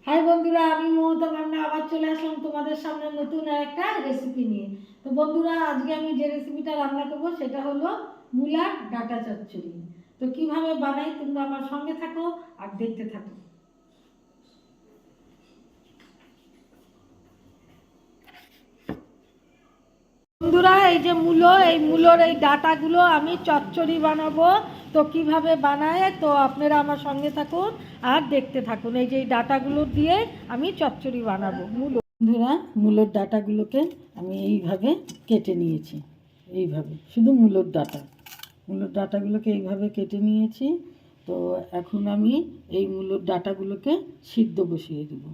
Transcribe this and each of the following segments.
High বন্ধুরা, আমি মমতা মান্না আবার চলে আসলাম তোমাদের সামনে নতুন একটা রেসিপি নিয়ে। তো বন্ধুরা, আজকে আমি যে রেসিপিটা রান্না করবো সেটা হলো মূলার ডাঁটা চচ্চড়ি। তো কিভাবে বানাই তোমরা আমার সঙ্গে থাকো আর দেখতে থাকো। বন্ধুরা, এই যে মূলোর এই ডাঁটাগুলো আমি চচ্চড়ি বানাবো। তো কিভাবে বানায় তো আপনারা আমার সঙ্গে থাকুন আর দেখতে থাকুন। এই যে এই ডাঁটাগুলো দিয়ে আমি চচ্চড়ি বানাবো। বন্ধুরা, মূলোর ডাঁটাগুলোকে আমি এইভাবে কেটে নিয়েছি। এইভাবে শুধু মূলোর ডাঁটাগুলোকে এইভাবে কেটে নিয়েছি। তো এখন আমি এই মূলোর ডাঁটাগুলোকে সিদ্ধ বসিয়ে দেব।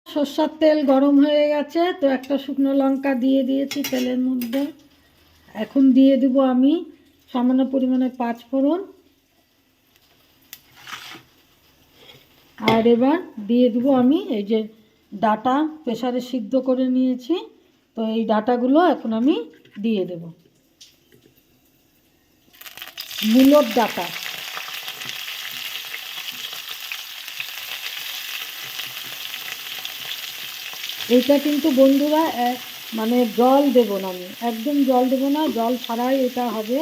সরষের তেল গরম হয়ে গেছে, তো একটা শুকনো লঙ্কা দিয়ে দিয়েছি তেলের মধ্যে। এখন দিয়ে দেব আমি সামান্য পরিমাণে 5 ফোড়ন। আর এবার দিয়ে দেবো আমি এই যে ডাঁটা প্রেসারে সিদ্ধ করে নিয়েছি। তো এই ডাঁটাগুলো এখন আমি দিয়ে দেব। মূলোর ডাঁটা, এটা কিন্তু বন্ধুরা মানে জল দেব না, আমি একদম জল দেব না, জল ছাড়াই এটা হবে।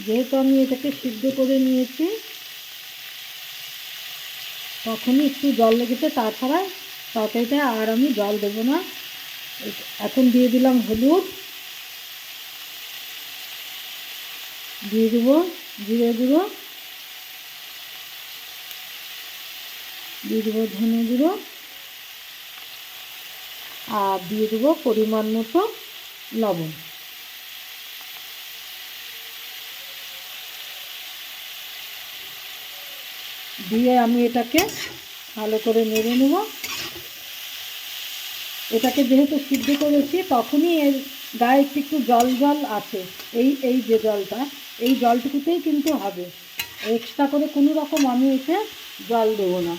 যেহেতু আমি এটাকে সিদ্ধ করে নিয়েছি তখনই একটু জল লেগেছে, তাছাড়া তরকারিটা আর আমি জল দেব না। এখন দিয়ে দিলাম হলুদ, দিয়ে দেবো জিরে গুঁড়ো, দিয়ে দেবো ধনে গুঁড়ো, আর দিয়ে দেবো পরিমাণ মতো লবণ। দিয়ে আমি এটাকে ভালো করে নেড়ে নেব। এটাকে যেহেতু সিদ্ধ করেছি তখনই এর গায়ে একটু একটু জল জল আছে। এই যে জলটা, এই জলটুকুতেই কিন্তু হবে, এক্সট্রা করে কোনো রকম আমি এতে জল দেব না।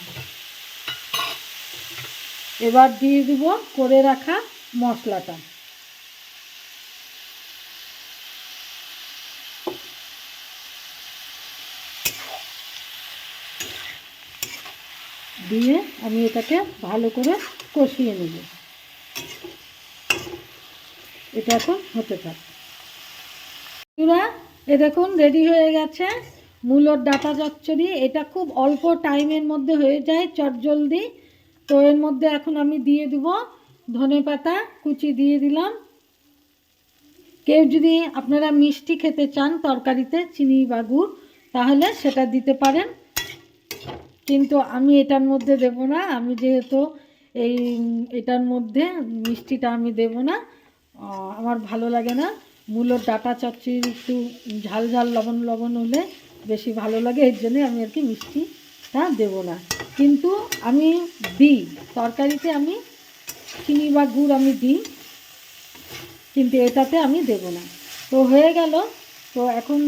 এবার দিয়ে দেব করে রাখা মশলাটা। দিয়ে আমি এটাকে ভালো করে কষিয়ে নেব। এটা এখন হতে পারে। এ দেখুন রেডি হয়ে গেছে মূলোর ডাঁটা চচ্চড়ি। এটা খুব অল্প টাইমের মধ্যে হয়ে যায়, চটজলদি। তো এর মধ্যে এখন আমি দিয়ে দেব ধনেপাতা কুচি দিয়ে দিলাম। কেউ যদি আপনারা মিষ্টি খেতে চান তরকারিতে, চিনি বা গুড়, তাহলে সেটা দিতে পারেন, কিন্তু আমি এটার মধ্যে দেব না। আমি যেহেতু এটার মধ্যে মিষ্টিটা আমি দেব না, আমার ভালো লাগে না। মূলোর ডাঁটা চচ্চড়ি একটু ঝাল ঝাল লবণ লবণ হলে বেশি ভালো লাগে, এর জন্যে আমি আর কি মিষ্টিটা দেব না। কিন্তু আমি দিই তরকারিতে, আমি চিনি বা গুড় আমি দিই, কিন্তু এটাতে আমি দেব না। তো হয়ে গেল। তো এখন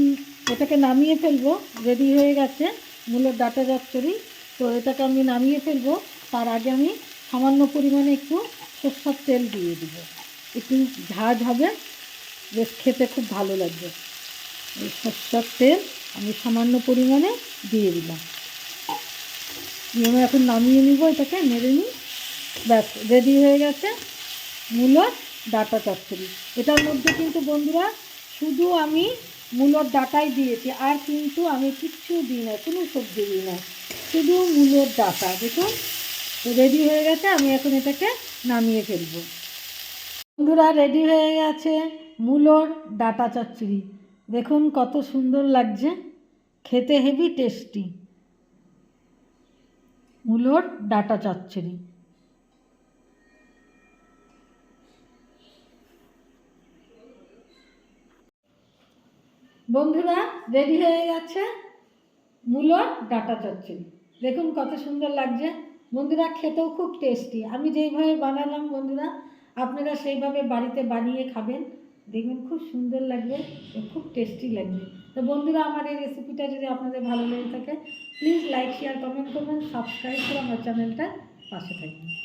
এটাকে নামিয়ে ফেলবো। রেডি হয়ে গেছে মূলোর ডাঁটা চচ্চড়ি। তো এটাকে আমি নামিয়ে ফেলবো। তার আগে আমি সামান্য পরিমাণে একটু সরষের তেল দিয়ে দিব, একটু ঝাঁঝ হবে, বেশ খেতে খুব ভালো লাগবে। এই সরষের তেল আমি সামান্য পরিমাণে দিয়ে দিলাম। আমি এখন নামিয়ে নিব, এটাকে নেড়ে নিই। ব্যাস রেডি হয়ে গেছে মূলোর ডাঁটা চচ্চড়ি। এটার মধ্যে কিন্তু বন্ধুরা শুধু আমি মূলোর ডাঁটাই দিয়েছি, আর কিন্তু আমি কিচ্ছু দিই না, কোনো সবজি দিই না, শুধু মূলোর ডাঁটা। দেখুন তো রেডি হয়ে গেছে। আমি এখন এটাকে নামিয়ে ফেলব। বন্ধুরা, রেডি হয়ে গেছে মূলোর ডাঁটা চচ্চড়ি। দেখুন কত সুন্দর লাগছে, খেতে হেভি টেস্টি মূলোর ডাঁটা চচ্চড়ি। বন্ধুরা, রেডি হয়ে গেছে মূলোর ডাঁটা চচ্চড়ি। দেখুন কত সুন্দর লাগছে বন্ধুরা, খেতেও খুব টেস্টি। আমি যেইভাবে বানালাম বন্ধুরা, আপনারা সেইভাবে বাড়িতে বানিয়ে খাবেন, দেখবেন খুব সুন্দর লাগবে, খুব টেস্টি লাগবে। তো বন্ধুরা, আমার এই রেসিপিটা যদি আপনাদের ভালো লেগে থাকে প্লিজ লাইক শেয়ার কমেন্ট করবেন, সাবস্ক্রাইব করে আমার চ্যানেলটা পাশে থাকবেন।